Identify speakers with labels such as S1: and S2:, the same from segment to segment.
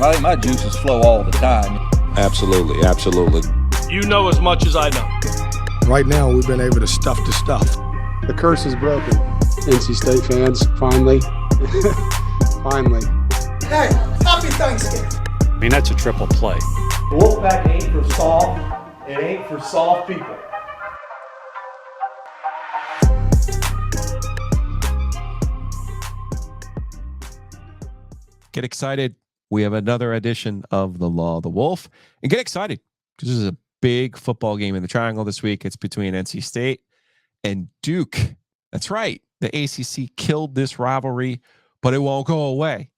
S1: I think my juices flow all the time.
S2: Absolutely, absolutely.
S3: You know as much as I know.
S4: Right now, we've been able to stuff the stuff.
S5: The curse is broken. NC State fans, finally. Finally.
S6: Hey, happy Thanksgiving.
S3: I mean, that's a triple play.
S7: The Wolfpack ain't for soft. It ain't for soft people.
S8: Get excited. We have another edition of The Law of the Wolf. And get excited because this is a big football game in the Triangle this week. It's between NC State and Duke. That's right. The ACC killed this rivalry, but it won't go away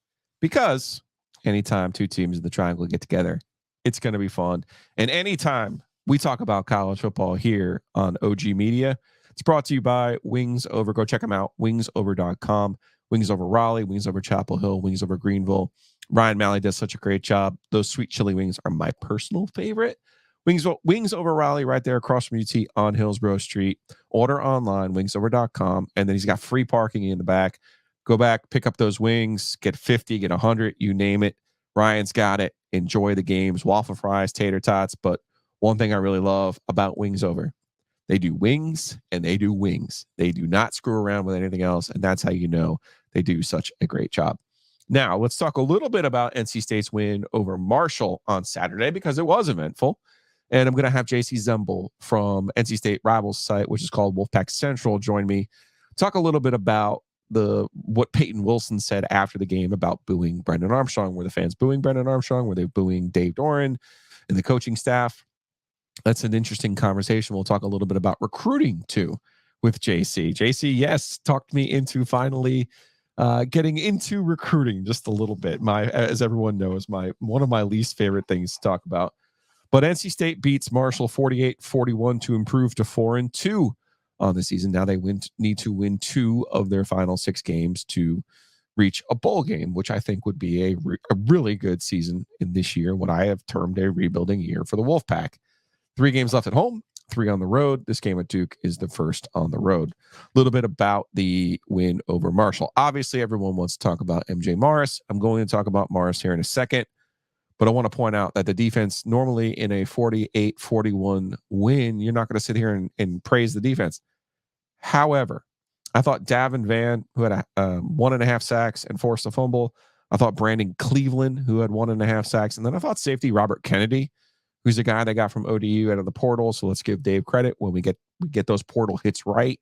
S8: because anytime two teams in the Triangle get together, it's going to be fun. And anytime we talk about college football here on OG Media, it's brought to you by Wings Over. Go check them out, wingsover.com. Wings Over Raleigh, Wings Over Chapel Hill, Wings Over Greenville. Ryan Malley does such a great job. Those sweet chili wings are my personal favorite. Wings Over Raleigh right there across from UT on Hillsborough Street. Order online, wingsover.com. And then he's got free parking in the back. Go back, pick up those wings, get 50, get 100, you name it. Ryan's got it. Enjoy the games, waffle fries, tater tots. But one thing I really love about Wings Over, they do wings and they do wings. They do not screw around with anything else. And that's how you know they do such a great job. Now, let's talk a little bit about NC State's win over Marshall on Saturday because it was eventful. And I'm going to have Jacey Zembal from NC State Rivals site, which is called Wolfpack Central, join me. Talk a little bit about what Payton Wilson said after the game about booing Brennan Armstrong. Were the fans booing Brennan Armstrong? Were they booing Dave Doran and the coaching staff? That's an interesting conversation. We'll talk a little bit about recruiting too with JC. JC, yes, talked me into finally getting into recruiting just a little bit. As everyone knows, one of my least favorite things to talk about. But NC State beats Marshall 48-41 to improve to 4-2 on the season. Now they need to win 2 of their final 6 games to reach a bowl game, which I think would be a really good season in this year, what I have termed a rebuilding year for the Wolfpack. 3 games left at home, 3 on the road. This game at Duke is the first on the road. A little bit about the win over Marshall. Obviously, everyone wants to talk about MJ Morris. I'm going to talk about Morris here in a second, but I want to point out that the defense, normally in a 48-41 win, you're not going to sit here and praise the defense. However, I thought Davin Vann, who had 1.5 sacks and forced a fumble. I thought Brandon Cleveland, who had 1.5 sacks. And then I thought safety Robert Kennedy, who's a guy that got from ODU out of the portal. So let's give Dave credit when we get those portal hits right.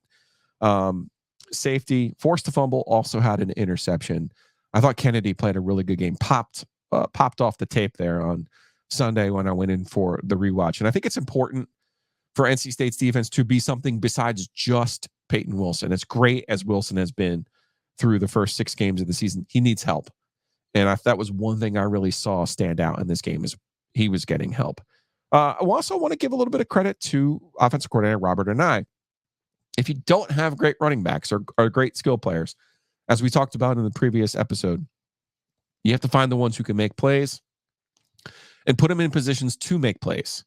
S8: Safety forced a fumble, also had an interception. I thought Kennedy played a really good game. Popped off the tape there on Sunday when I went in for the rewatch. And I think it's important for NC State's defense to be something besides just Payton Wilson. As great as Wilson has been through the first 6 games of the season, he needs help. And that was one thing I really saw stand out in this game is he was getting help. I also want to give a little bit of credit to offensive coordinator Robert and I. If you don't have great running backs or great skill players, as we talked about in the previous episode, you have to find the ones who can make plays and put them in positions to make plays.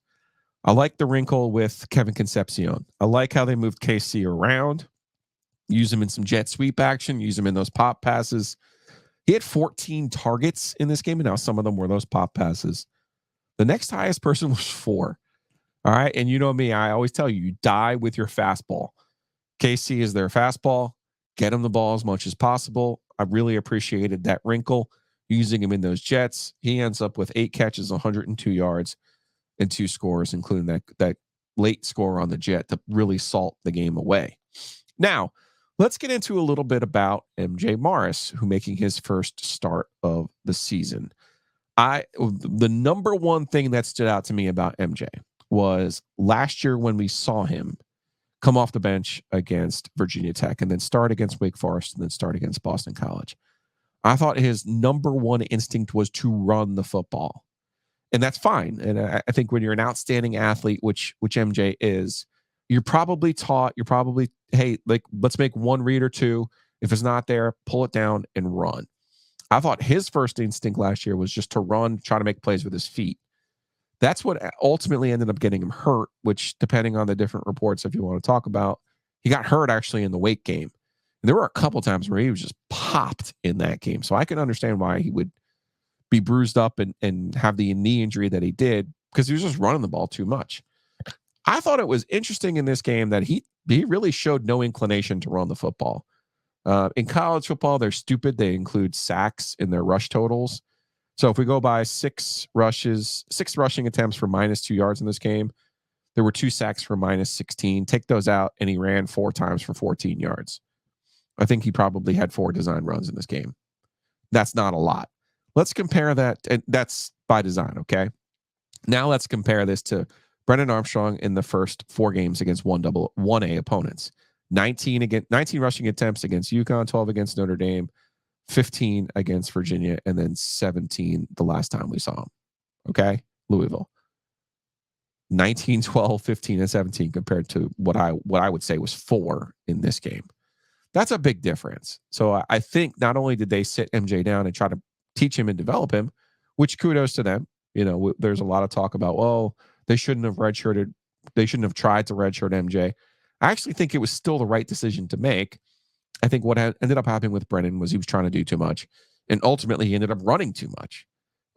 S8: I like the wrinkle with Kevin Concepcion. I like how they moved KC around, use him in some jet sweep action, use him in those pop passes. He had 14 targets in this game, and now some of them were those pop passes. The next highest person was 4. All right. And you know me, I always tell you die with your fastball. KC is their fastball. Get him the ball as much as possible. I really appreciated that wrinkle, using him in those jets. He ends up with 8 catches, 102 yards, and 2 scores, including that late score on the jet to really salt the game away. Now, let's get into a little bit about MJ Morris, who making his first start of the season. The number one thing that stood out to me about MJ was last year when we saw him come off the bench against Virginia Tech and then start against Wake Forest and then start against Boston College. I thought his number one instinct was to run the football. And that's fine. And I think when you're an outstanding athlete, which MJ is, you're probably taught, hey, like, let's make 1 read or 2. If it's not there, pull it down and run. I thought his first instinct last year was just to run, try to make plays with his feet. That's what ultimately ended up getting him hurt, which, depending on the different reports, if you want to talk about, he got hurt actually in the Wake game. And there were a couple times where he was just popped in that game. So I can understand why he would be bruised up and have the knee injury that he did because he was just running the ball too much. I thought it was interesting in this game that he really showed no inclination to run the football. In college football, they're stupid. They include sacks in their rush totals. So if we go by 6 rushing attempts for -2 yards in this game, there were 2 sacks for -16. Take those out, and he ran 4 times for 14 yards. I think he probably had 4 design runs in this game. That's not a lot. Let's compare that, and that's by design, okay? Now let's compare this to Brennan Armstrong in the first 4 games against 1A opponents. 19 rushing attempts against UConn, 12 against Notre Dame, 15 against Virginia, and then 17 the last time we saw him. Okay? Louisville. 19, 12, 15, and 17 compared to what I would say was 4 in this game. That's a big difference. So I think not only did they sit MJ down and try to teach him and develop him, which kudos to them. You know, there's a lot of talk about, well, they shouldn't have redshirted. They shouldn't have tried to redshirt MJ. I actually think it was still the right decision to make. I think what ended up happening with Brennan was he was trying to do too much, and ultimately he ended up running too much.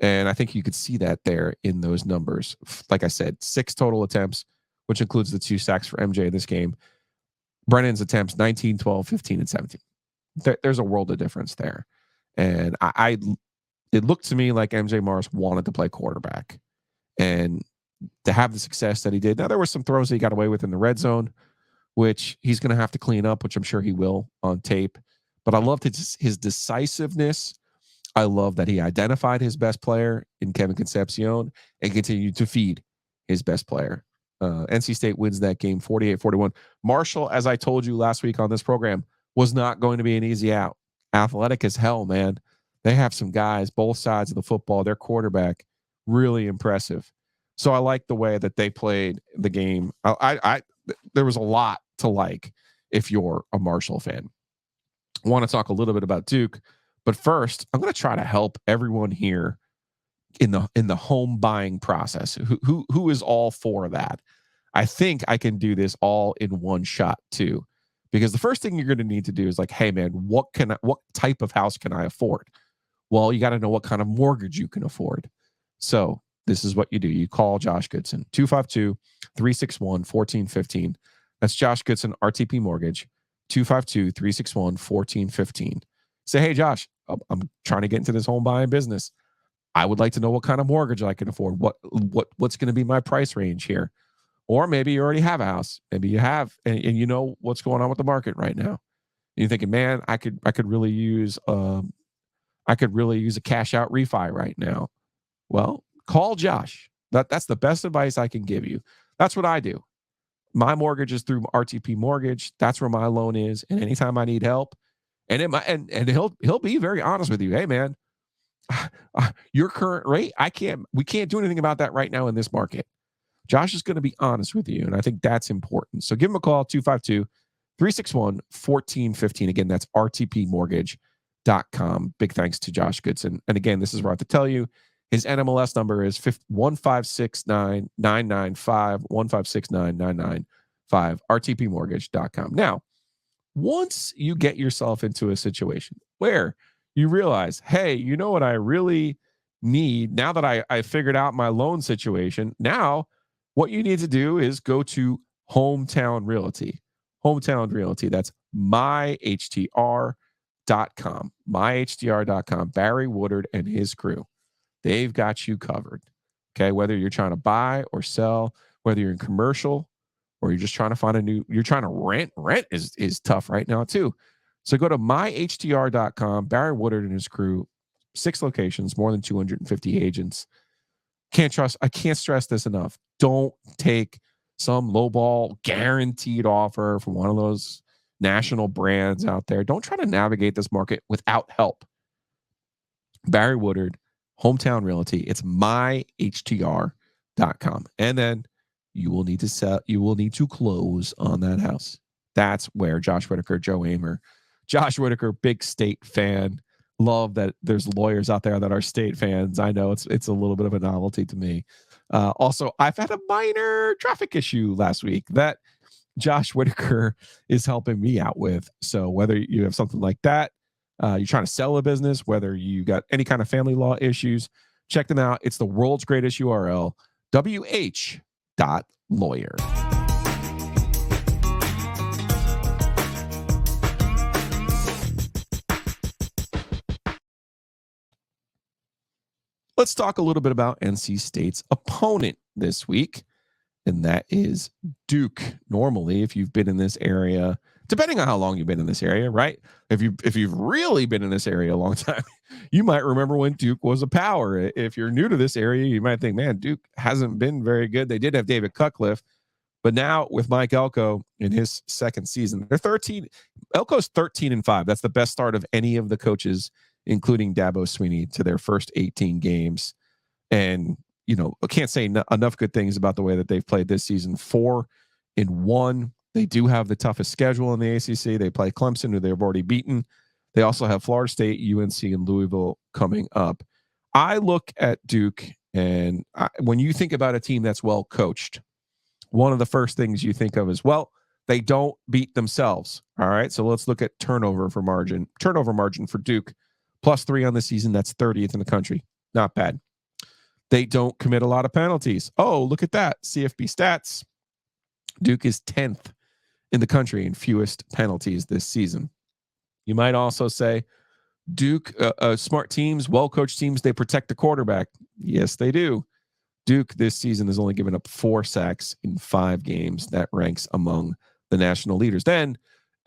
S8: And I think you could see that there in those numbers. Like I said, 6 total attempts, which includes the 2 sacks for MJ in this game. Brennan's attempts, 19, 12, 15, and 17. There's a world of difference there. And it looked to me like MJ Morris wanted to play quarterback. And to have the success that he did. Now, there were some throws that he got away with in the red zone, which he's going to have to clean up, which I'm sure he will on tape. But I loved his decisiveness. I love that he identified his best player in Kevin Concepcion and continued to feed his best player. NC State wins that game 48-41. Marshall, as I told you last week on this program, was not going to be an easy out. Athletic as hell, man. They have some guys, both sides of the football. Their quarterback, really impressive. So I like the way that they played the game. There was a lot to like if you're a Marshall fan. I want to talk a little bit about Duke, but first, I'm going to try to help everyone here in the home buying process. Who is all for that? I think I can do this all in one shot too, because the first thing you're going to need to do is like, hey man, what type of house can I afford? Well, you got to know what kind of mortgage you can afford. So this is what you do. You call Josh Goodson, 252-361-1415. That's Josh Goodson, RTP Mortgage, 252-361-1415. Say, hey, Josh, I'm trying to get into this home buying business. I would like to know what kind of mortgage I can afford. What's going to be my price range here? Or maybe you already have a house. Maybe you have, and you know what's going on with the market right now. And you're thinking, man, I could really use a cash out refi right now. Well, call Josh. That's the best advice I can give you. That's what I do. My mortgage is through RTP Mortgage. That's where my loan is. And anytime I need help, and he'll be very honest with you. Hey, man, your current rate, we can't do anything about that right now in this market. Josh is going to be honest with you, and I think that's important. So give him a call, 252-361-1415. Again, that's rtpmortgage.com. Big thanks to Josh Goodson. And again, this is where I have to tell you, his NMLS number is 1569995, 1569995, rtpmortgage.com. Now, once you get yourself into a situation where you realize, hey, you know what I really need now that I figured out my loan situation, now what you need to do is go to Hometown Realty. Hometown Realty, that's myhtr.com. myhtr.com. Barry Woodard and his crew. They've got you covered. Okay, whether you're trying to buy or sell, whether you're in commercial or you're just trying to find you're trying to rent. Rent is tough right now too. So go to myhtr.com. Barry Woodard and his crew, 6 locations, more than 250 agents. I can't stress this enough. Don't take some lowball guaranteed offer from one of those national brands out there. Don't try to navigate this market without help. Barry Woodard, Hometown Realty. It's myhtr.com. And then you will need to close on that house. That's where Josh Whitaker, Joe Amer, Josh Whitaker, big State fan. Love that there's lawyers out there that are State fans. I know it's a little bit of a novelty to me. Also, I've had a minor traffic issue last week that Josh Whitaker is helping me out with. So whether you have something like that, you're trying to sell a business, whether you got any kind of family law issues, check them out. It's the world's greatest URL, wh.lawyer. Let's talk a little bit about NC State's opponent this week, and that is Duke. Normally, if you've been in this area, depending on how long you've been in this area, right? If you've really been in this area a long time, you might remember when Duke was a power. If you're new to this area, you might think, man, Duke hasn't been very good. They did have David Cutcliffe, but now with Mike Elko in his second season, they're 13. Elko's 13-5. That's the best start of any of the coaches, including Dabo Swinney, to their first 18 games. And, you know, I can't say enough good things about the way that they've played this season. 4-1. They do have the toughest schedule in the ACC. They play Clemson, who they've already beaten. They also have Florida State, UNC, and Louisville coming up. I look at Duke, and when you think about a team that's well coached, one of the first things you think of is, well, they don't beat themselves. All right, so let's look at turnover margin for Duke. +3 on the season. That's 30th in the country. Not bad. They don't commit a lot of penalties. Oh, look at that. CFB stats. Duke is 10th in the country in fewest penalties this season. You might also say Duke, smart teams, well-coached teams, they protect the quarterback. Yes, they do. Duke this season has only given up 4 sacks in 5 games. That ranks among the national leaders. Then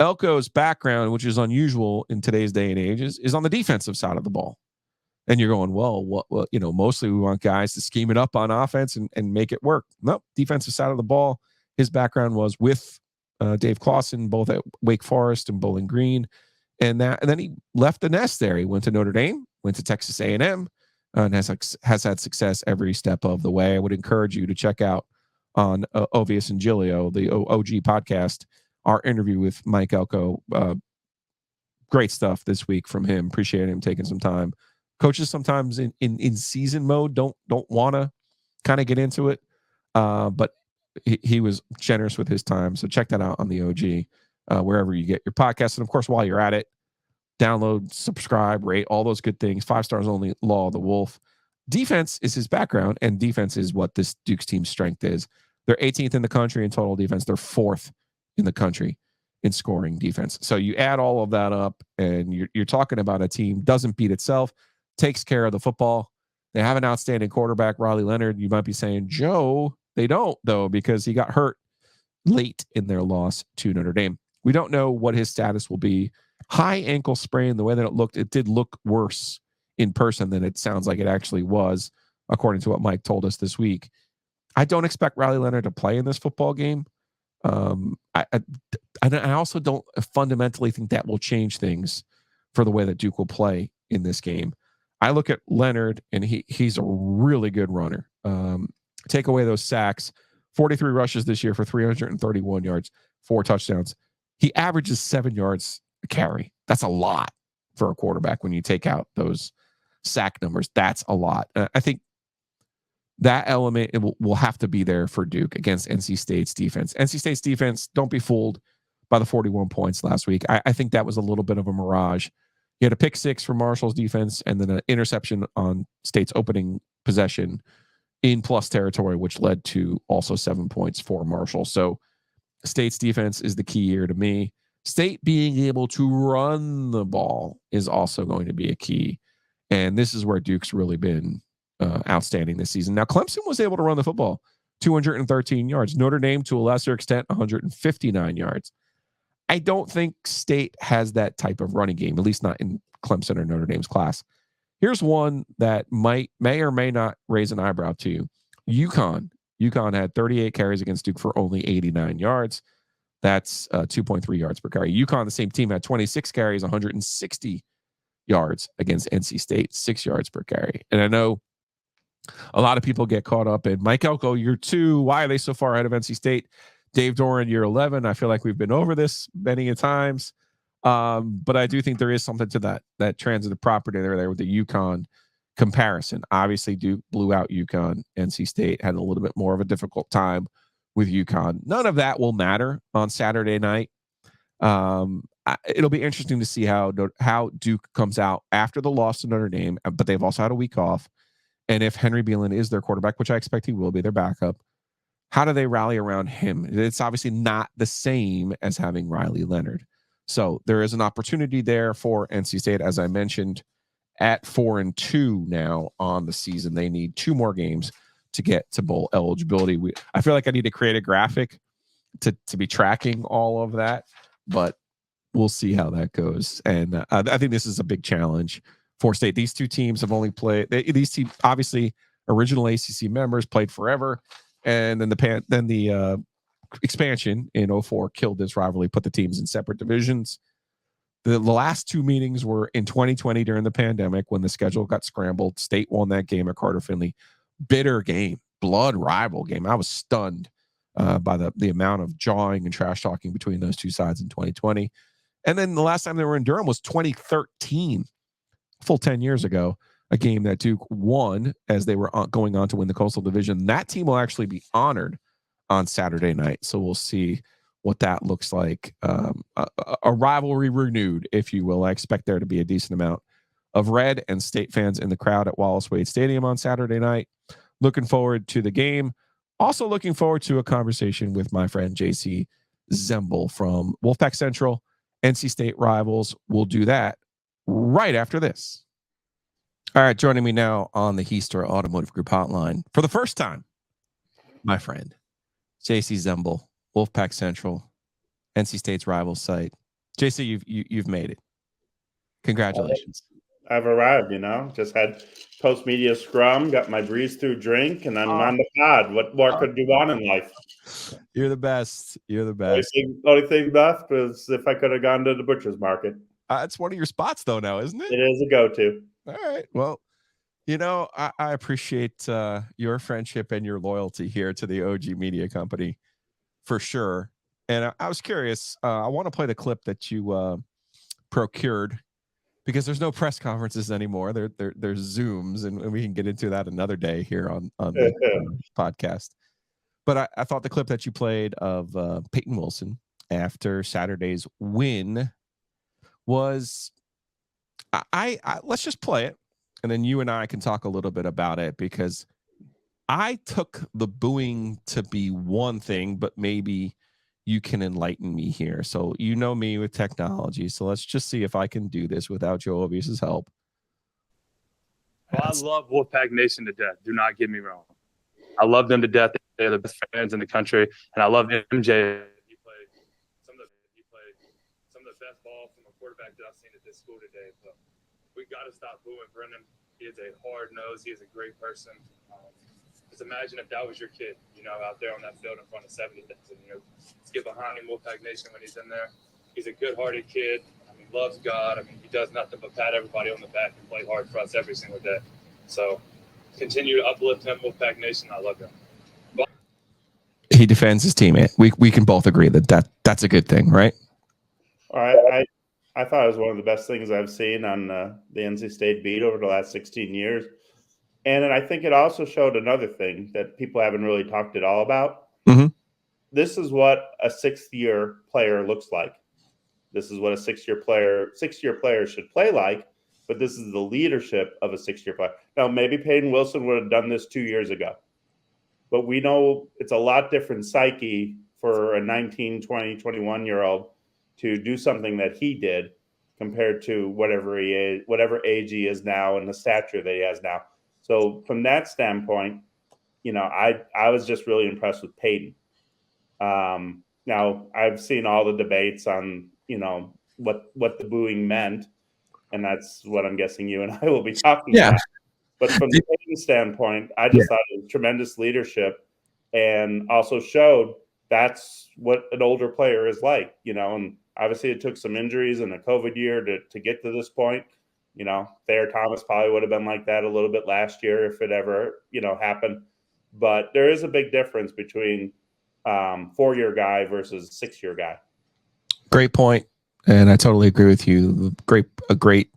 S8: Elko's background, which is unusual in today's day and age, is on the defensive side of the ball. And you're going, well, you know, mostly we want guys to scheme it up on offense and make it work. Nope, defensive side of the ball. His background was with Dave Clawson, both at Wake Forest and Bowling Green. And then he left the nest there. He went to Notre Dame, went to Texas A&M, and has had success every step of the way. I would encourage you to check out on Ovius and Giglio, the OG podcast, our interview with Mike Elko. Great stuff this week from him. Appreciate him taking some time. Coaches sometimes in season mode don't want to kind of get into it, but he was generous with his time. So check that out on the OG, wherever you get your podcast. And of course, while you're at it, download, subscribe, rate, all those good things. 5 stars only, Law of the Wolf. Defense is his background, and defense is what this Duke's team's strength is. They're 18th in the country in total defense. They're 4th in the country in scoring defense. So you add all of that up, and you're talking about a team doesn't beat itself, takes care of the football. They have an outstanding quarterback, Riley Leonard. You might be saying, Joe, they don't, though, because he got hurt late in their loss to Notre Dame. We don't know what his status will be. High ankle sprain, the way that it looked, it did look worse in person than it sounds like it actually was, according to what Mike told us this week. I don't expect Riley Leonard to play in this football game. I also don't fundamentally think that will change things for the way that Duke will play in this game. I look at Leonard, and he's a really good runner. Take away those sacks, 43 rushes this year for 331 yards, 4 touchdowns. He averages 7 yards a carry. That's a lot for a quarterback when you take out those sack numbers. That's a lot. I think that element will have to be there for Duke against NC State's defense. NC State's defense, don't be fooled by the 41 points last week. I think that was a little bit of a mirage. You had a pick 6 for Marshall's defense and then an interception on State's opening possession in plus territory, which led to also 7 points for Marshall. So State's defense is the key here to me. State being able to run the ball is also going to be a key. And this is where Duke's really been outstanding this season. Now, Clemson was able to run the football, 213 yards. Notre Dame, to a lesser extent, 159 yards. I don't think State has that type of running game, at least not in Clemson or Notre Dame's class. Here's one that may or may not raise an eyebrow to you. UConn had 38 carries against Duke for only 89 yards. That's 2.3 yards per carry. UConn, the same team, had 26 carries, 160 yards against NC State, 6 yards per carry. And I know a lot of people get caught up in Mike Elko, year 2. Why are they so far ahead of NC State? Dave Doran, year 11. I feel like we've been over this many a times. But I do think there is something to that transitive property there with the UConn comparison. Obviously, Duke blew out UConn. NC State had a little bit more of a difficult time with UConn. None of that will matter on Saturday night. it'll be interesting to see how Duke comes out after the loss to Notre Dame, but they've also had a week off. And if Henry Beelan is their quarterback, which I expect he will be, their backup, how do they rally around him? It's obviously not the same as having Riley Leonard. So there is an opportunity there for NC State, as I mentioned, at 4-2 now on the season. They need 2 more games to get to bowl eligibility. I feel like I need to create a graphic to be tracking all of that, but we'll see how that goes. And I think this is a big challenge for State. These two teams have only played. These teams, obviously, original ACC members, played forever, and then the expansion in 2004 killed this rivalry, put the teams in separate divisions. The last 2 meetings were in 2020 during the pandemic when the schedule got scrambled. State won that game at Carter Finley. Bitter game, blood rival game. I was stunned by the amount of jawing and trash talking between those two sides in 2020. And then the last time they were in Durham was 2013, full 10 years ago, a game that Duke won as they were going on to win the Coastal Division. That team will actually be honored on Saturday night. So we'll see what that looks like. A rivalry renewed, if you will. I expect there to be a decent amount of Red and State fans in the crowd at Wallace Wade Stadium on Saturday night. Looking forward to the game. Also looking forward to a conversation with my friend Jacey Zembal from Wolfpack Central, NC State Rivals. We'll do that right after this. All right, joining me now on the Heister Automotive Group hotline for the first time, my friend Jacey Zembal, Wolfpack Central, NC State's rival site. JC, you've made it. Congratulations.
S9: I've arrived, just had post media scrum, got my breeze through drink, and I'm on the pod. What more could you want in life?
S8: You're the best. You're the best.
S9: Only thing left was if I could have gone to the butcher's market.
S8: It's one of your spots though now, isn't it?
S9: It is a go-to.
S8: All right. Well, I appreciate your friendship and your loyalty here to the OG Media Company for sure. And I was curious. I want to play the clip that you procured because there's no press conferences anymore. There's Zooms, and we can get into that another day here on the podcast. But I thought the clip that you played of Payton Wilson after Saturday's win was I let's just play it, and then you and I can talk a little bit about it, because I took the booing to be one thing, but maybe you can enlighten me here. So you know me with technology, so let's just see if I can do this without Joe Ovius's help.
S3: Well, I love Wolfpack Nation to death. Do not get me wrong. I love them to death. They're the best fans in the country, and I love MJ. He played some of the best ball from a quarterback that I've seen at this school today. But we got to stop booing Brennan. He is a hard nose. He is a great person. Just imagine if that was your kid, out there on that field in front of 70,000. Let's get behind him, Wolfpack Nation, when he's in there. He's a good-hearted kid. Loves God. He does nothing but pat everybody on the back and play hard for us every single day. So continue to uplift him, Wolfpack Nation. I love him.
S8: He defends his teammate. We can both agree that's a good thing, right?
S9: All right. I thought it was one of the best things I've seen on the NC State beat over the last 16 years. And then I think it also showed another thing that people haven't really talked at all about.
S8: Mm-hmm.
S9: This is what a sixth-year player looks like. This is what a six-year player should play like, but this is the leadership of a six-year player. Now, maybe Payton Wilson would have done this 2 years ago, but we know it's a lot different psyche for a 19, 20, 21-year-old to do something that he did compared to whatever age he is now and the stature that he has now. So from that standpoint, I was just really impressed with Payton. Now I've seen all the debates on, what the booing meant, and that's what I'm guessing you and I will be talking about. But from the Payton standpoint, I just thought it was tremendous leadership, and also showed that's what an older player is like, and obviously it took some injuries in the COVID year to get to this point. Thayer Thomas probably would have been like that a little bit last year if it ever, happened. But there is a big difference between 4-year guy versus 6-year guy.
S8: Great point. And I totally agree with you. A great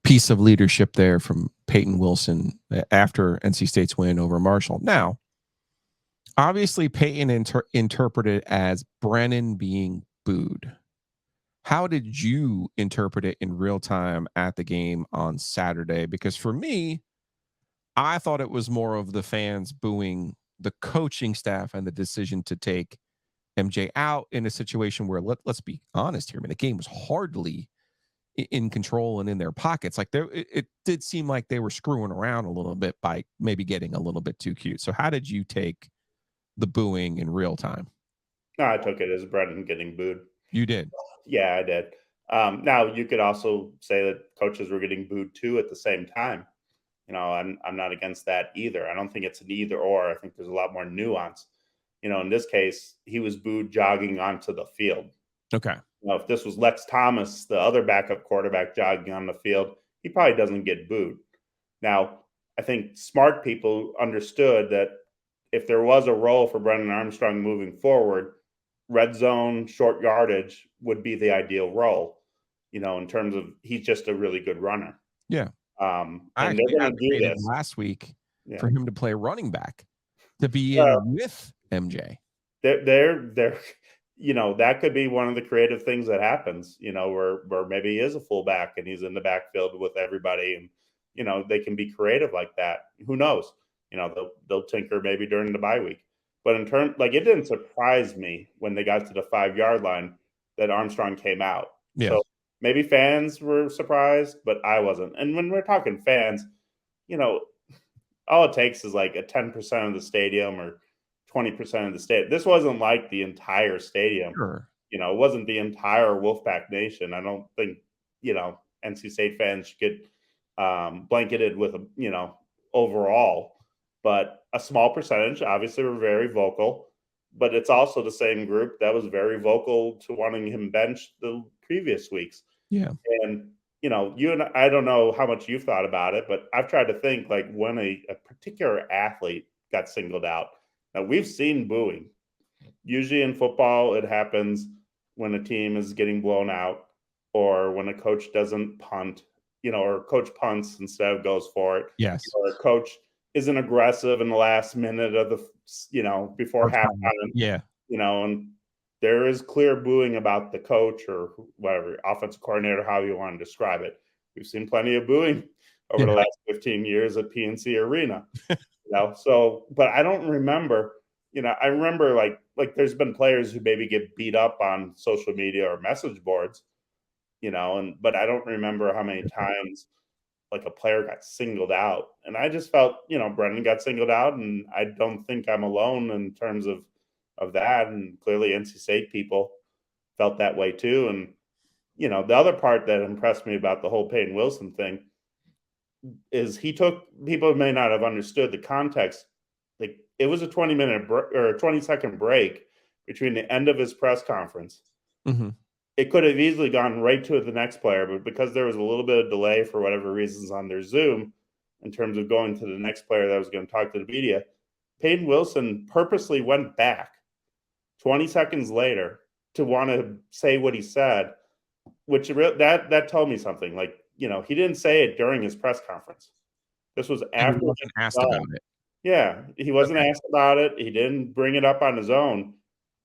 S8: piece of leadership there from Payton Wilson after NC State's win over Marshall. Now, obviously Payton interpreted as Brennan being booed. How did you interpret it in real time at the game on Saturday? Because for me, I thought it was more of the fans booing the coaching staff and the decision to take MJ out in a situation where let's be honest here. I mean, the game was hardly in control and in their pockets. Like it did seem like they were screwing around a little bit by maybe getting a little bit too cute. So how did you take the booing in real time?
S9: No, I took it as Brennan getting booed.
S8: You did.
S9: Yeah, I did. Now you could also say that coaches were getting booed too at the same time. I'm not against that either. I don't think it's an either or. I think there's a lot more nuance. In this case, he was booed jogging onto the field.
S8: Okay.
S9: If this was Lex Thomas, the other backup quarterback jogging on the field, he probably doesn't get booed. Now, I think smart people understood that if there was a role for Brennan Armstrong moving forward, red zone, short yardage would be the ideal role, in terms of he's just a really good runner.
S8: Yeah.
S9: I
S8: and they're going to do this last week for him to play running back, to be in with MJ.
S9: They're that could be one of the creative things that happens, where maybe he is a fullback and he's in the backfield with everybody, and they can be creative like that. Who knows? They'll tinker maybe during the bye week. But in terms, it didn't surprise me when they got to the 5-yard line that Armstrong came out.
S8: Yeah.
S9: So maybe fans were surprised, but I wasn't. And when we're talking fans, all it takes is like a 10% of the stadium or 20% of the stadium. This wasn't like the entire stadium.
S8: Sure.
S9: It wasn't the entire Wolfpack Nation. I don't think, NC State fans should get blanketed with, overall. But a small percentage, obviously, were very vocal. But it's also the same group that was very vocal to wanting him benched the previous weeks.
S8: Yeah.
S9: And, you and I don't know how much you've thought about it, but I've tried to think like when a particular athlete got singled out. Now, we've seen booing. Usually in football, it happens when a team is getting blown out or when a coach doesn't punt, or a coach punts instead of goes for it.
S8: Yes.
S9: Or a coach isn't aggressive in the last minute of the, before halftime.
S8: Yeah.
S9: And there is clear booing about the coach or whatever, offensive coordinator, how you want to describe it. We've seen plenty of booing over the last 15 years at PNC Arena. So, but I don't remember, I remember like there's been players who maybe get beat up on social media or message boards, but I don't remember how many times like a player got singled out. And I just felt, Brennan got singled out, and I don't think I'm alone in terms of that. And clearly NC State people felt that way too. And, the other part that impressed me about the whole Payton Wilson thing is people may not have understood the context. Like it was a 20-minute or a 20-second break between the end of his press conference.
S8: Mm-hmm.
S9: It could have easily gone right to the next player, but because there was a little bit of delay for whatever reasons on their Zoom in terms of going to the next player that was going to talk to the media, Payton Wilson purposely went back 20 seconds later to want to say what he said, which that told me something. Like, he didn't say it during his press conference. This was after
S8: he wasn't asked about it.
S9: Yeah, he wasn't asked about it. He didn't bring it up on his own.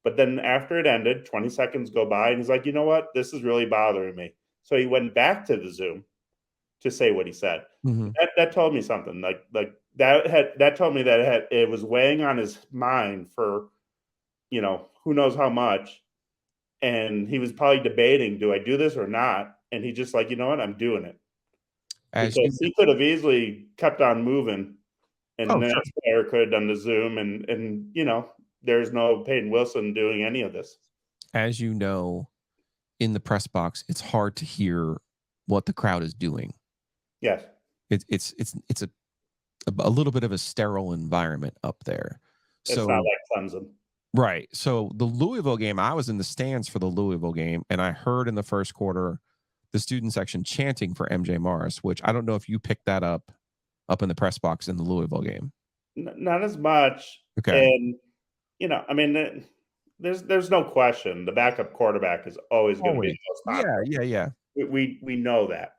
S9: But then after it ended, 20 seconds go by, and he's like, you know what? This is really bothering me. So he went back to the Zoom to say what he said.
S8: Mm-hmm.
S9: That told me something. Like that told me that it was weighing on his mind for, who knows how much. And he was probably debating, do I do this or not? And he just like, you know what? I'm doing it. Because he could have easily kept on moving, and the next player could have done the Zoom, and there's no Payton Wilson doing any of this.
S8: As you know, in the press box, it's hard to hear what the crowd is doing.
S9: Yes.
S8: It's a little bit of a sterile environment up there.
S9: It's not like Clemson.
S8: Right. So the Louisville game, I was in the stands for the Louisville game, and I heard in the first quarter the student section chanting for MJ Morris, which I don't know if you picked that up in the press box in the Louisville game.
S9: Not as much.
S8: Okay.
S9: And, there's no question the backup quarterback is always going to be the most popular.
S8: Yeah.
S9: We know that.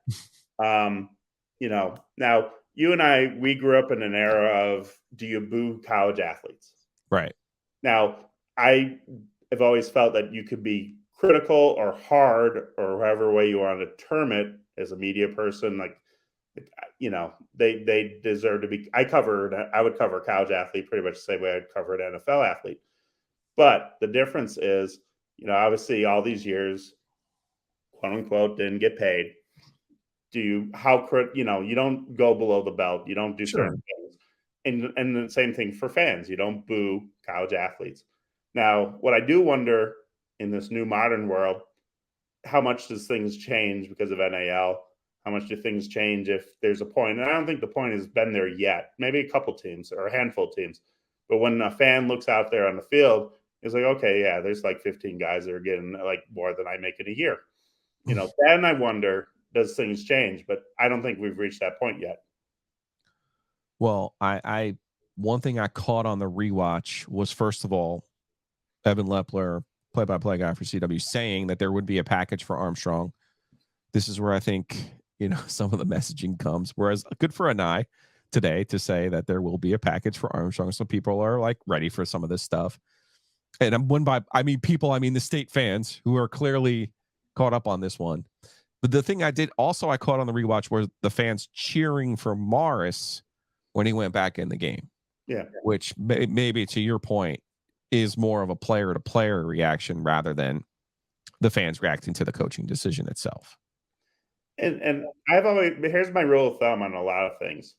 S9: Now you and I, we grew up in an era of, do you boo college athletes?
S8: Right.
S9: Now, I have always felt that you could be critical or hard or however way you want to term it as a media person, like they deserve to be. I would cover a college athlete pretty much the same way I'd cover an NFL athlete. But the difference is, obviously all these years, quote unquote, didn't get paid. You don't go below the belt. You don't do certain things. And the same thing for fans. You don't boo college athletes. Now, what I do wonder in this new modern world, how much does things change because of NIL? How much do things change if there's a point? And I don't think the point has been there yet. Maybe a couple teams or a handful of teams. But when a fan looks out there on the field, it's like, okay, yeah, there's like 15 guys that are getting like more than I make in a year. Then I wonder, does things change? But I don't think we've reached that point yet.
S8: Well, I one thing I caught on the rewatch was, first of all, Evan Lepler, play-by-play guy for CW, saying that there would be a package for Armstrong. This is where I think, some of the messaging comes. Whereas good for Anai today to say that there will be a package for Armstrong. Some people are like ready for some of this stuff. And I mean the state fans who are clearly caught up on this one. But the thing I caught on the rewatch was the fans cheering for Morris when he went back in the game.
S9: Yeah.
S8: Which maybe, to your point, is more of a player-to-player reaction rather than the fans reacting to the coaching decision itself.
S9: And here's my rule of thumb on a lot of things.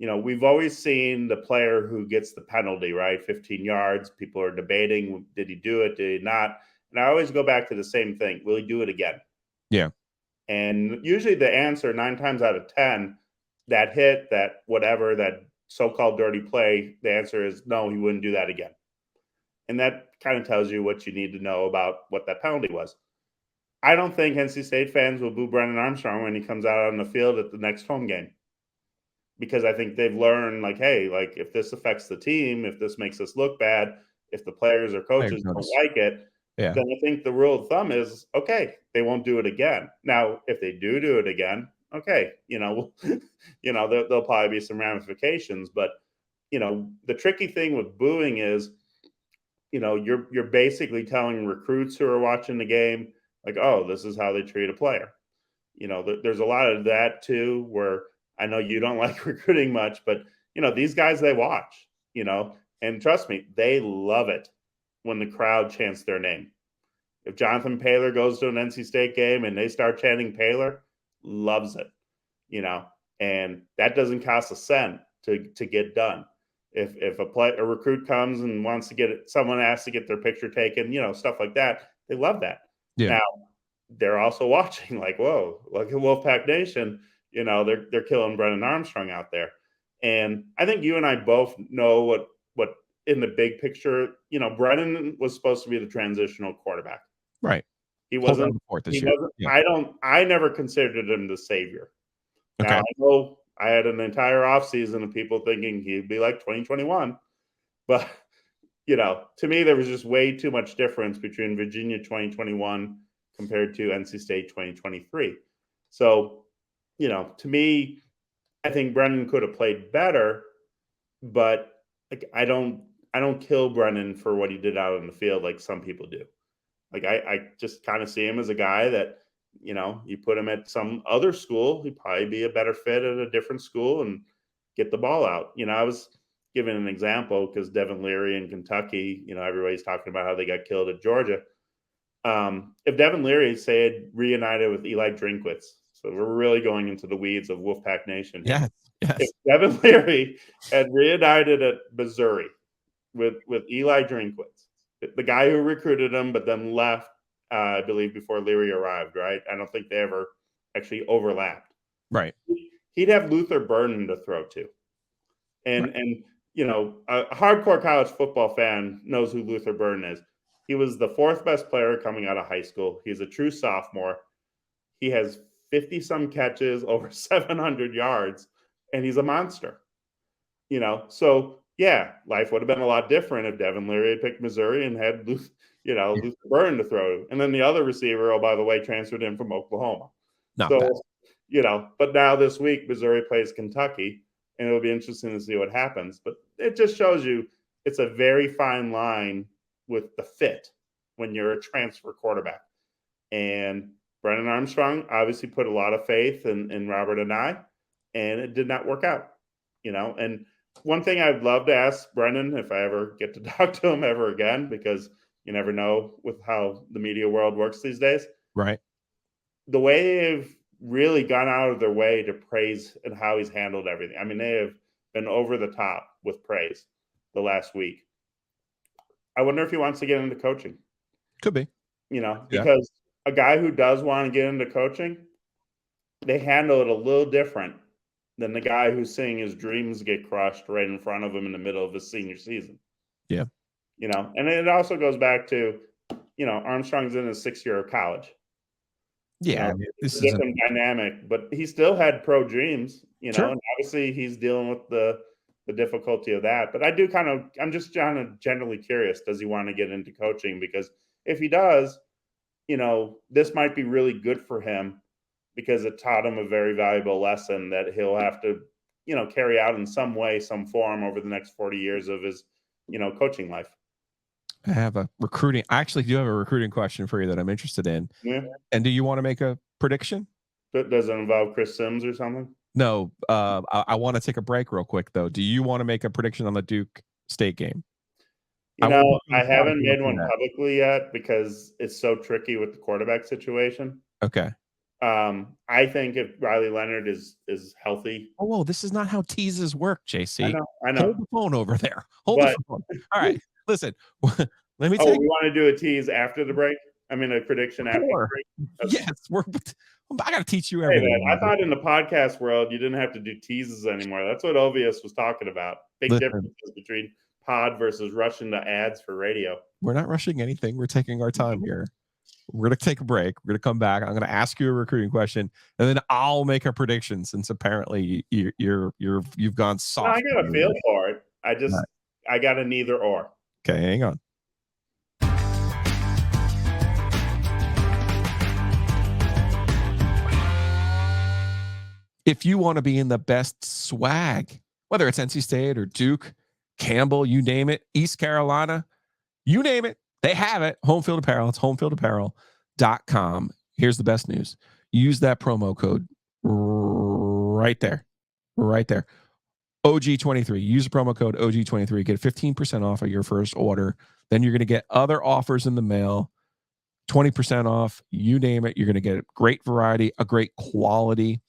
S9: We've always seen the player who gets the penalty, right? 15 yards. People are debating, did he do it? Did he not? And I always go back to the same thing. Will he do it again?
S8: Yeah.
S9: And usually the answer, 9 times out of 10, that hit, that whatever, that so-called dirty play, the answer is no, he wouldn't do that again. And that kind of tells you what you need to know about what that penalty was. I don't think NC State fans will boo Brennan Armstrong when he comes out on the field at the next home game. Because I think they've learned, like, hey, like, if this affects the team, if this makes us look bad, if the players or coaches don't like it, then I think the rule of thumb is, okay, they won't do it again. Now, if they do it again, okay, there'll probably be some ramifications. But, the tricky thing with booing is, you're basically telling recruits who are watching the game, like, oh, this is how they treat a player. There's a lot of that too, where I know you don't like recruiting much, but these guys, they watch, and trust me, they love it when the crowd chants their name. If Jonathan Paylor goes to an NC State game and they start chanting Paylor, loves it, and that doesn't cost a cent to get done. If a recruit comes and wants to someone asks to get their picture taken, stuff like that, they love that. Yeah. Now they're also watching, like, whoa, look at Wolfpack Nation. They're killing Brennan Armstrong out there. And I think you and I both know what in the big picture, Brennan was supposed to be the transitional quarterback.
S8: Right.
S9: He wasn't. I never considered him the savior. Okay. Now, I know I had an entire offseason of people thinking he'd be like 2021. But, to me, there was just way too much difference between Virginia 2021 compared to NC State 2023. So, to me, I think Brennan could have played better, but like I don't kill Brennan for what he did out on the field like some people do. Like I just kind of see him as a guy that, you put him at some other school, he'd probably be a better fit at a different school and get the ball out. I was giving an example because Devin Leary in Kentucky, everybody's talking about how they got killed at Georgia. If Devin Leary, say, had reunited with Eli Drinkwitz, so we're really going into the weeds of Wolfpack Nation.
S8: Yes.
S9: If Devin Leary had reunited at Missouri with Eli Drinkwitz, the guy who recruited him but then left, I believe, before Leary arrived, right? I don't think they ever actually overlapped.
S8: Right.
S9: He'd have Luther Burden to throw to. And a hardcore college football fan knows who Luther Burden is. He was the 4th best player coming out of high school. He's a true sophomore. He has 50-some catches, over 700 yards, and he's a monster. So, yeah, life would have been a lot different if Devin Leary had picked Missouri and had Luther Burden to throw. And then the other receiver, oh, by the way, transferred in from Oklahoma.
S8: Not bad.
S9: But now this week, Missouri plays Kentucky, and it'll be interesting to see what happens. But it just shows you it's a very fine line with the fit. when you're a transfer quarterback. And Brennan Armstrong obviously put a lot of faith in Robert and I, and it did not work out, And one thing I'd love to ask Brennan, if I ever get to talk to him ever again, because you never know with how the media world works these days.
S8: Right.
S9: The way they've really gone out of their way to praise and how he's handled everything. I mean, they have been over the top with praise the last week. I wonder if he wants to get into coaching.
S8: Could be.
S9: Because a guy who does want to get into coaching, they handle it a little different than the guy who's seeing his dreams get crushed right in front of him in the middle of his senior season.
S8: Yeah.
S9: And it also goes back to, Armstrong's in his 6th year of college.
S8: Yeah.
S9: This is a different dynamic, but he still had pro dreams,
S8: Sure.
S9: and obviously he's dealing with the difficulty of that. But I'm just kind of generally curious, does he want to get into coaching? Because if he does, this might be really good for him because it taught him a very valuable lesson that he'll have to, carry out in some way, some form over the next 40 years of his, coaching life.
S8: I actually do have a recruiting question for you that I'm interested in.
S9: Yeah.
S8: And do you want to make a prediction?
S9: Does it involve Chris Sims or something?
S8: No. I want to take a break real quick, though. Do you want to make a prediction on the Duke State game?
S9: I haven't made one publicly yet because it's so tricky with the quarterback situation.
S8: Okay.
S9: I think if Riley Leonard is healthy.
S8: Oh, whoa, this is not how teases work, JC.
S9: I know.
S8: Hold the phone over there. Hold the phone. All right. Listen, let me
S9: we want to do a tease after the break? I mean, a prediction after the break?
S8: Yes. I got to teach you everything.
S9: Hey, man, I thought in the podcast world you didn't have to do teases anymore. That's what OVS was talking about. Big differences between pod versus rushing the ads for radio.
S8: We're not rushing anything. We're taking our time here. We're going to take a break. We're going to come back. I'm going to ask you a recruiting question, and then I'll make a prediction. Since apparently you've gone soft.
S9: No, I got a feel for it. I got a neither or.
S8: Okay, hang on. If you want to be in the best swag, whether it's NC State or Duke, Campbell, you name it, East Carolina, you name it, they have it. Home Field Apparel. It's homefieldapparel.com. Here's the best news. Use that promo code right there. OG23. Use the promo code OG23. Get 15% off of your first order. Then you're going to get other offers in the mail. 20% off. You name it. You're going to get a great variety, a great quality,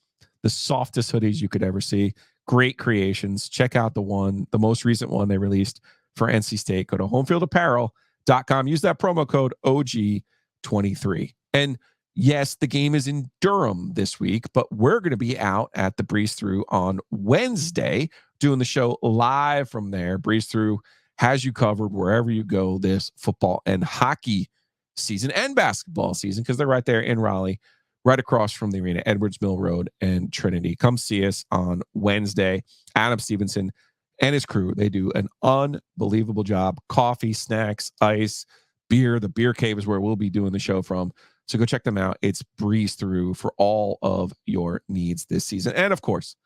S8: the softest hoodies you could ever see. Great creations. Check out the most recent one they released for NC State. Go to homefieldapparel.com. Use that promo code OG23. And yes, the game is in Durham this week, but we're going to be out at the Breeze Through on Wednesday doing the show live from there. Breeze Through has you covered wherever you go this football and hockey season and basketball season because they're right there in Raleigh, right across from the arena, Edwards Mill Road and Trinity. Come see us on Wednesday. Adam Stevenson and his crew, they do an unbelievable job. Coffee, snacks, ice, beer. The beer cave is where we'll be doing the show from. So go check them out. It's Breeze Through for all of your needs this season. And of course,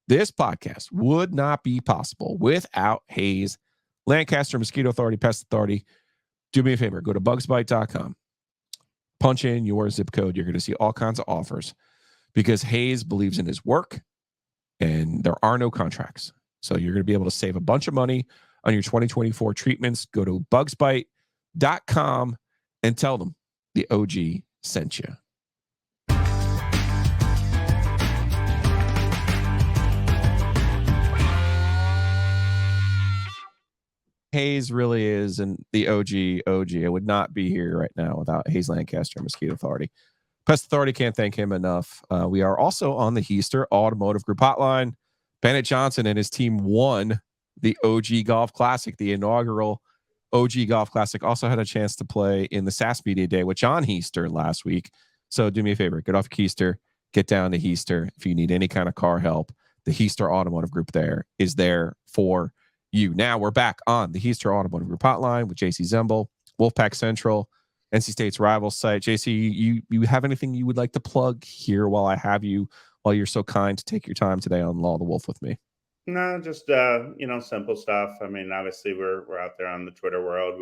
S8: this podcast would not be possible without Hayes, Lancaster Mosquito Authority, Pest Authority. Do me a favor. Go to bugsbite.com. Punch in your zip code. You're going to see all kinds of offers because Hayes believes in his work and there are no contracts. So you're going to be able to save a bunch of money on your 2024 treatments. Go to bugsbite.com and tell them the OG sent you. Hayes really is and the OG. I would not be here right now without Hayes Lancaster Mosquito Authority. Pest Authority, can't thank him enough. We are also on the Heister Automotive Group hotline. Bennett Johnson and his team won the OG Golf Classic, the inaugural OG Golf Classic. Also had a chance to play in the SAS Media Day with John Heister last week. So do me a favor, get off Heister, get down to Heister. If you need any kind of car help, the Heister Automotive Group there is there for you. Now we're back on the Heister Automotive Group hotline with Jacey Zembal, Wolfpack Central, NC State's rival site. JC, you have anything you would like to plug here while I have you, while you're so kind to take your time today on Law of the Wolf with me?
S9: No, just simple stuff. I mean, obviously we're out there on the Twitter world.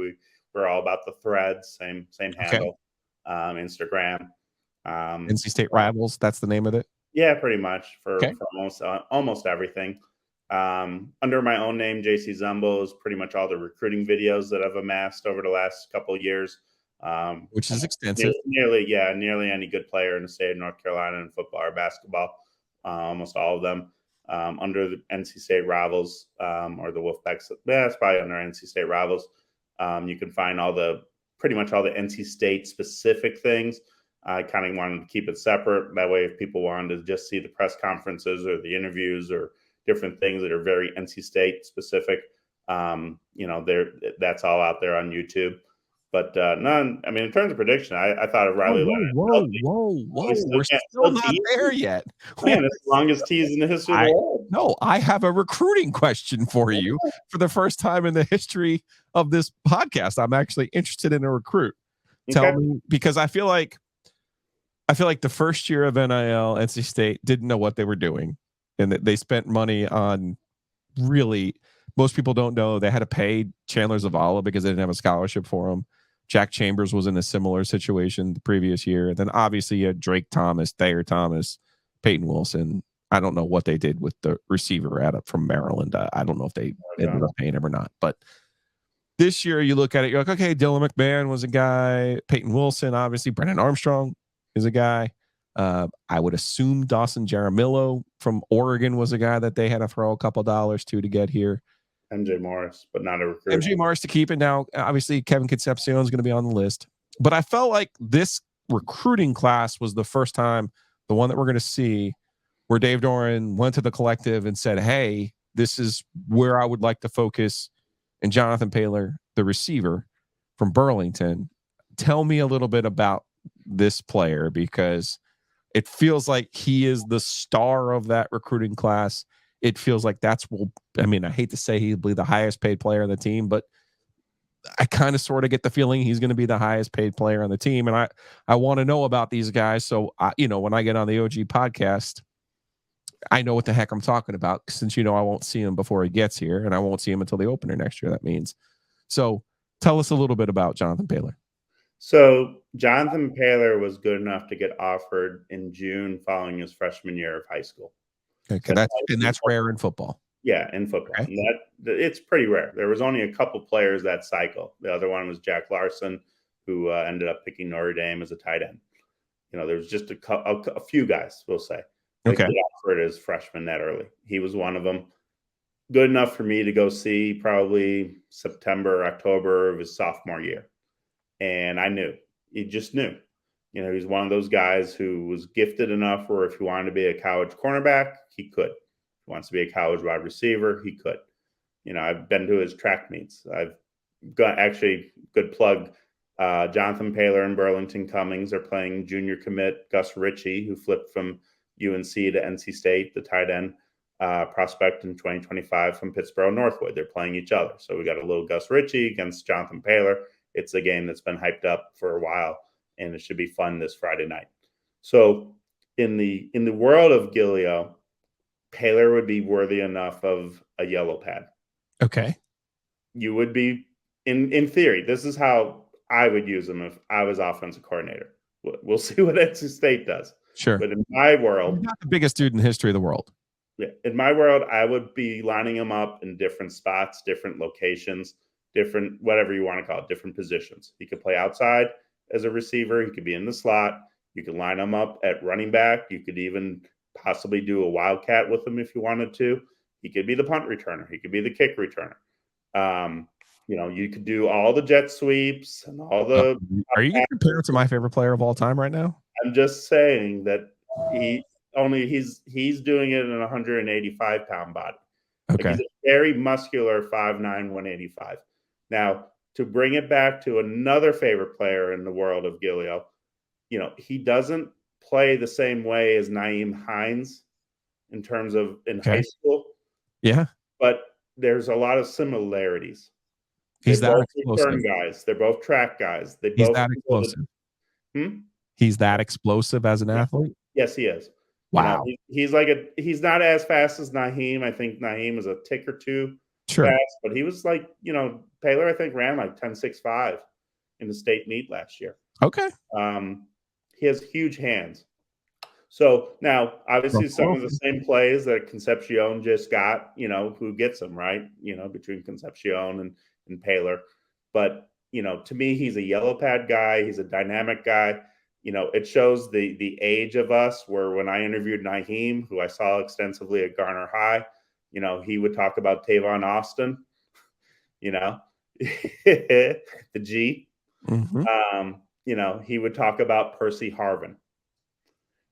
S9: We're We're all about the threads, same handle, Instagram.
S8: NC State Rivals, that's the name of it?
S9: Yeah, pretty much for
S8: Okay.
S9: almost everything. Under my own name, Jacey Zembal, is pretty much all the recruiting videos that I've amassed over the last couple of years.
S8: Which is extensive.
S9: Nearly any good player in the state of North Carolina in football or basketball, almost all of them. Under the NC State Rivals or the Wolfpack, it's probably under NC State Rivals. You can find pretty much all the NC State specific things. I kind of wanted to keep it separate. That way, if people wanted to just see the press conferences or the interviews or different things that are very NC State specific, that's all out there on YouTube. But none. I mean, in terms of prediction, I thought of Riley Leonard.
S8: Whoa! We're still not there yet.
S9: Man, it's the longest tease in the history of the world.
S8: No, I have a recruiting question for you. For the first time in the history of this podcast, I'm actually interested in a recruit. Tell me, because I feel like the first year of NIL, NC State didn't know what they were doing, and that they spent money on really. Most people don't know they had to pay Chandler Zavala because they didn't have a scholarship for him. Jack Chambers was in a similar situation the previous year. Then obviously you had Drake Thomas, Thayer Thomas, Payton Wilson. I don't know what they did with the receiver from Maryland. I don't know if they ended up paying him or not. But this year you look at it, you're like, okay, Dylan McMahon was a guy. Payton Wilson, obviously. Brennan Armstrong is a guy. I would assume Dawson Jaramillo from Oregon was a guy that they had to throw a couple dollars to get here.
S9: MJ Morris, but not a recruit.
S8: MJ Morris to keep it. Now, obviously, Kevin Concepcion is going to be on the list. But I felt like this recruiting class was the first time, the one that we're going to see, where Dave Doran went to the collective and said, hey, this is where I would like to focus. And Jonathan Paylor, the receiver from Burlington, tell me a little bit about this player, because it feels like he is the star of that recruiting class. It feels like I hate to say he'll be the highest paid player on the team, but I kind of sort of get the feeling he's going to be the highest paid player on the team. And I want to know about these guys. So, when I get on the OG podcast, I know what the heck I'm talking about, since, I won't see him before he gets here, and I won't see him until the opener next year. That means. So tell us a little bit about Jonathan Paylor.
S9: So Jonathan Paylor was good enough to get offered in June following his freshman year of high school.
S8: Okay, that's rare in football.
S9: Yeah, in football.
S8: Okay.
S9: And it's pretty rare. There was only a couple players that cycle. The other one was Jack Larson, who ended up picking Notre Dame as a tight end. There was just a few guys, we'll say, that got offered as freshmen that early. He was one of them. Good enough for me to go see probably September, October of his sophomore year. And I knew. He just knew. He's one of those guys who was gifted enough where if he wanted to be a college cornerback, he could. If he wants to be a college wide receiver, he could. I've been to his track meets. I've got, actually, good plug, Jonathan Paylor and Burlington Cummings are playing junior commit Gus Ritchie, who flipped from UNC to NC State, the tight end prospect in 2025 from Pittsburgh Northwood. They're playing each other. So we got a little Gus Ritchie against Jonathan Paylor. It's a game that's been hyped up for a while, and it should be fun this Friday night. So in the world of Giglio, Paylor would be worthy enough of a yellow pad.
S8: Okay.
S9: You would be, in theory, this is how I would use him if I was offensive coordinator. We'll see what NC State does.
S8: Sure.
S9: But in my world,
S8: he's not the biggest dude in the history of the world.
S9: Yeah, in my world, I would be lining him up in different spots, different locations, different, whatever you want to call it, different positions. He could play outside as a receiver. He could be in the slot. You could line him up at running back. You could even possibly do a wildcat with him if you wanted to. He could be the punt returner. He could be the kick returner. You could do all the jet sweeps and all the.
S8: Are you comparing to my favorite player of all time right now?
S9: I'm just saying that he's doing it in a 185-pound body.
S8: Okay.
S9: He's a very muscular 5'9", 185. Now, to bring it back to another favorite player in the world of Giglio, he doesn't play the same way as Nyheim Hines in terms of in high school.
S8: Yeah.
S9: But there's a lot of similarities.
S8: He's
S9: They're
S8: that
S9: both
S8: explosive.
S9: return guys. They're both track guys.
S8: He's that explosive. He's that explosive as an athlete?
S9: Yes, he is.
S8: Wow.
S9: He's not as fast as Nyheim. I think Nyheim is a tick or two
S8: Sure.
S9: fast, but he was like, Paylor, I think, ran like 10.65 in the state meet last year.
S8: Okay.
S9: He has huge hands. So now, obviously, some of the same plays that Concepcion just got, who gets them, right? Between Concepcion and Paylor. But, to me, he's a yellow pad guy. He's a dynamic guy. It shows the age of us, where when I interviewed Naheem, who I saw extensively at Garner High, he would talk about Tavon Austin, the G.
S8: Mm-hmm.
S9: He would talk about Percy Harvin.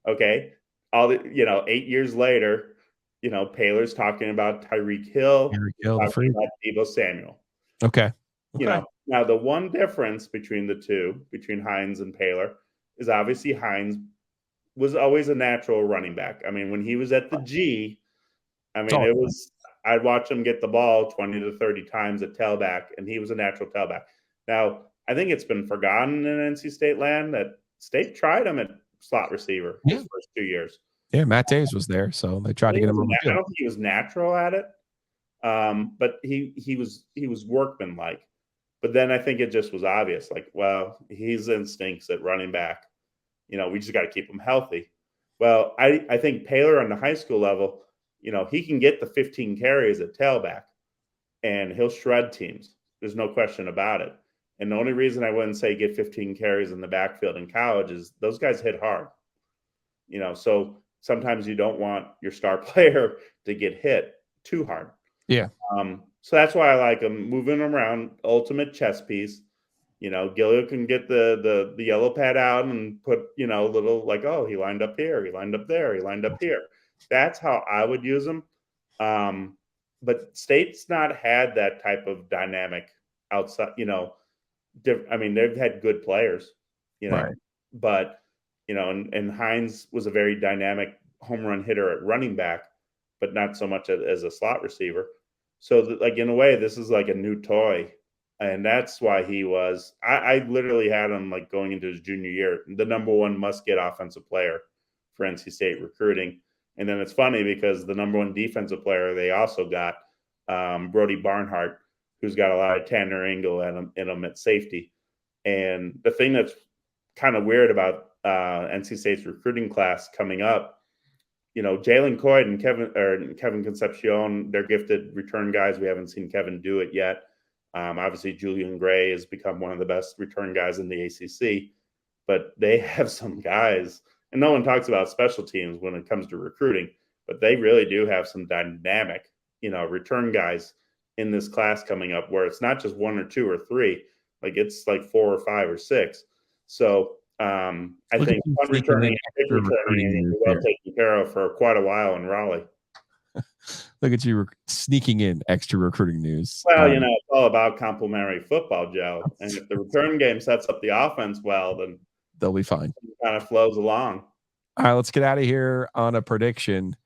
S9: Okay. 8 years later, Paylor's talking about Tyreek Hill, talking about Deebo Samuel.
S8: Okay.
S9: Now the one difference between the two, between Hines and Paylor, is obviously Hines was always a natural running back. I mean, when he was at the G, I'd watch him get the ball 20 to 30 times at tailback, and he was a natural tailback. Now, I think it's been forgotten in NC State land that State tried him at slot receiver his first 2 years.
S8: Yeah, Matt Davis was there, so they tried to get him on the field.
S9: I don't think he was natural at it, but he was workmanlike. But then I think it just was obvious, like, well, he's instincts at running back. We just got to keep him healthy. Well, I think Paylor on the high school level, he can get the 15 carries at tailback, and he'll shred teams. There's no question about it. And the only reason I wouldn't say get 15 carries in the backfield in college is those guys hit hard. So sometimes you don't want your star player to get hit too hard.
S8: Yeah.
S9: So that's why I like him, moving him around, ultimate chess piece. Giglio can get the yellow pad out and put, little like, oh, he lined up here, he lined up there, he lined up here. That's how I would use him. But State's not had that type of dynamic outside, they've had good players,
S8: right.
S9: But, and Hines was a very dynamic home run hitter at running back, but not so much as a slot receiver. So, in a way, this is like a new toy. And that's why he was – I literally had him, going into his junior year, the number one must-get offensive player for NC State recruiting. And then it's funny because the number one defensive player they also got, Brody Barnhart, who's got a lot of Tanner Engel in him at safety. And the thing that's kind of weird about NC State's recruiting class coming up, Jalen Coyd and Kevin Concepcion, they're gifted return guys. We haven't seen Kevin do it yet. Obviously, Julian Gray has become one of the best return guys in the ACC. But they have some guys, and no one talks about special teams when it comes to recruiting, but they really do have some dynamic, return guys in this class coming up where it's not just one or two or three, it's 4 or 5 or 6. So I think fun returning, big returning, well taken care of for quite a while in Raleigh.
S8: Look at you sneaking in extra recruiting news.
S9: Well, it's all about complimentary football, Joe. And if the return game sets up the offense well, then
S8: they'll be fine.
S9: It kind of flows along.
S8: All right, let's get out of here on a prediction.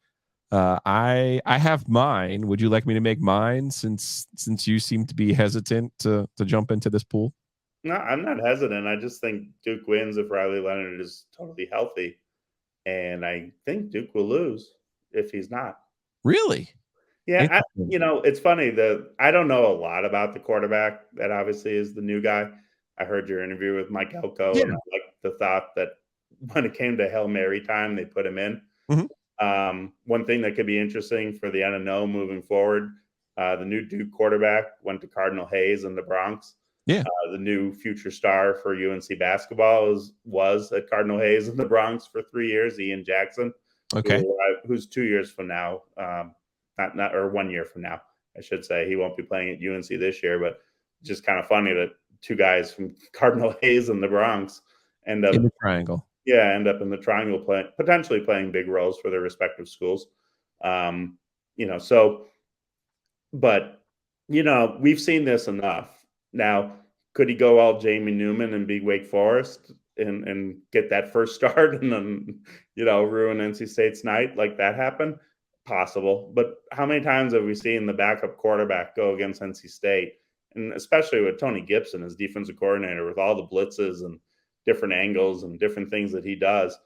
S8: I have mine. Would you like me to make mine since you seem to be hesitant to jump into this pool?
S9: No, I'm not hesitant. I just think Duke wins if Riley Leonard is totally healthy. And I think Duke will lose if he's not.
S8: Really?
S9: Yeah. It's funny that I don't know a lot about the quarterback that obviously is the new guy. I heard your interview with Mike Elko, and I like the thought that when it came to Hail Mary time, they put him in.
S8: Mm-hmm.
S9: One thing that could be interesting for the NNO moving forward, the new Duke quarterback went to Cardinal Hayes in the Bronx.
S8: Yeah.
S9: The new future star for UNC basketball was at Cardinal Hayes in the Bronx for 3 years, Ian Jackson.
S8: Okay.
S9: Who's 2 years from now, or 1 year from now, I should say. He won't be playing at UNC this year, but it's just kind of funny that two guys from Cardinal Hayes in the Bronx end up
S8: in the triangle.
S9: Yeah, end up in the triangle potentially playing big roles for their respective schools. We've seen this enough. Now, could he go all Jamie Newman and be Wake Forest and get that first start and then, ruin NC State's night like that happened? Possible. But how many times have we seen the backup quarterback go against NC State? And especially with Tony Gibson as defensive coordinator, with all the blitzes and different angles and different things that he does.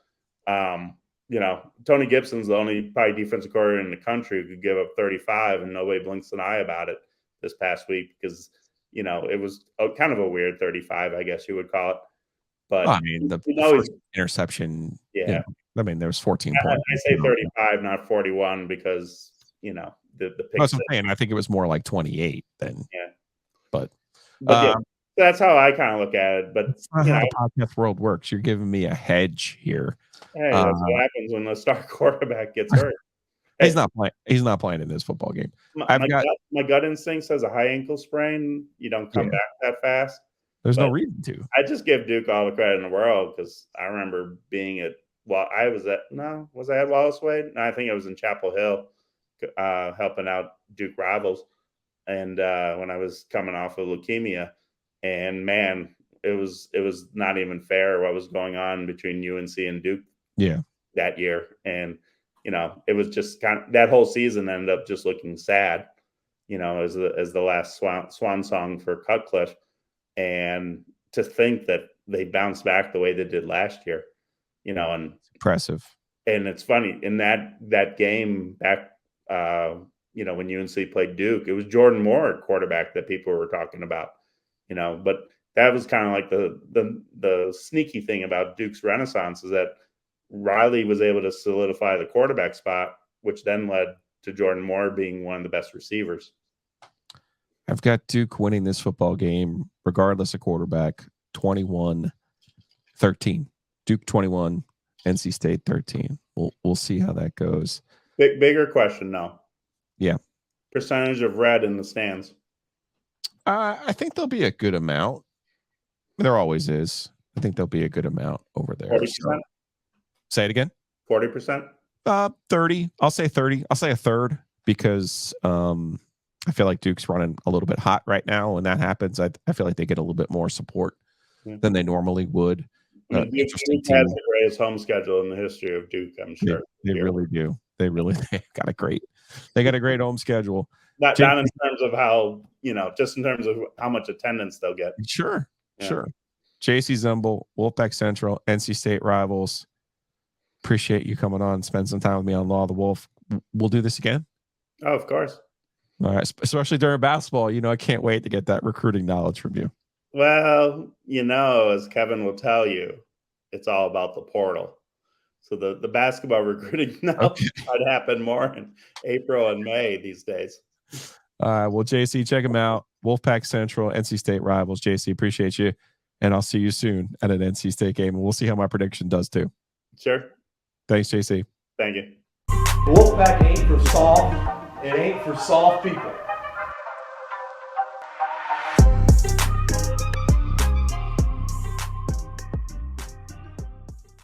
S9: Tony Gibson's the only probably defensive coordinator in the country who could give up 35 and nobody blinks an eye about it. this past week because, it was kind of a weird 35, I guess you would call it. But
S8: I mean, the first interception.
S9: Yeah.
S8: I mean, there was 14 points.
S9: I say 35, not 41, because the pick.
S8: That's what I'm saying. I think it was more like 28 then.
S9: Yeah.
S8: But
S9: yeah, that's how I kind of look at it. But
S8: that's not how the podcast world works. You're giving me a hedge here.
S9: Hey, that's what happens when the star quarterback gets hurt.
S8: Hey, he's not playing. He's not playing in this football game.
S9: My gut instinct says a high ankle sprain. You don't come back that fast.
S8: There's no reason to.
S9: I just give Duke all the credit in the world because I remember being at. Well, was I at Wallace Wade? No, I think I was in Chapel Hill, helping out Duke rivals, and when I was coming off of leukemia, and man, it was not even fair what was going on between UNC and Duke.
S8: Yeah, that
S9: year, and it was just that whole season ended up just looking sad, as the last swan song for Cutcliffe, and to think that they bounced back the way they did last year, and
S8: it's impressive. And
S9: it's funny in that game back, when UNC played Duke, it was Jordan Moore quarterback that people were talking about, but that was kind of like the sneaky thing about Duke's renaissance is that Riley was able to solidify the quarterback spot, which then led to Jordan Moore being one of the best receivers.
S8: I've got Duke winning this football game, regardless of quarterback, 21-13. Duke 21, NC State 13. We'll see how that goes.
S9: Bigger question now.
S8: Yeah.
S9: Percentage of red in the stands.
S8: I think there'll be a good amount. There always is. I think there'll be a good amount over there.
S9: 40%?
S8: So. Say it again.
S9: 40%?
S8: 30. I'll say 30. I'll say a third because I feel like Duke's running a little bit hot right now. When that happens, I feel like they get a little bit more support than they normally would.
S9: Duke has the greatest home schedule in the history of Duke, I'm sure.
S8: They really do. They got a great home schedule.
S9: Not in terms of how, just in terms of how much attendance they'll get.
S8: Sure. Jacey Zembal, Wolfpack Central, NC State rivals. Appreciate you coming on and spend some time with me on Law of the Wolf. We'll do this again.
S9: Oh, of course.
S8: All right. Especially during basketball. I can't wait to get that recruiting knowledge from you.
S9: Well, as Kevin will tell you, it's all about the portal. So the basketball recruiting now might happen more in April and May these days.
S8: All right. Well, JC, check them out. Wolfpack Central, NC State rivals. JC, appreciate you. And I'll see you soon at an NC State game. And we'll see how my prediction does too.
S9: Sure.
S8: Thanks, JC.
S9: Thank you.
S7: Wolfpack ain't for soft. It ain't for soft people.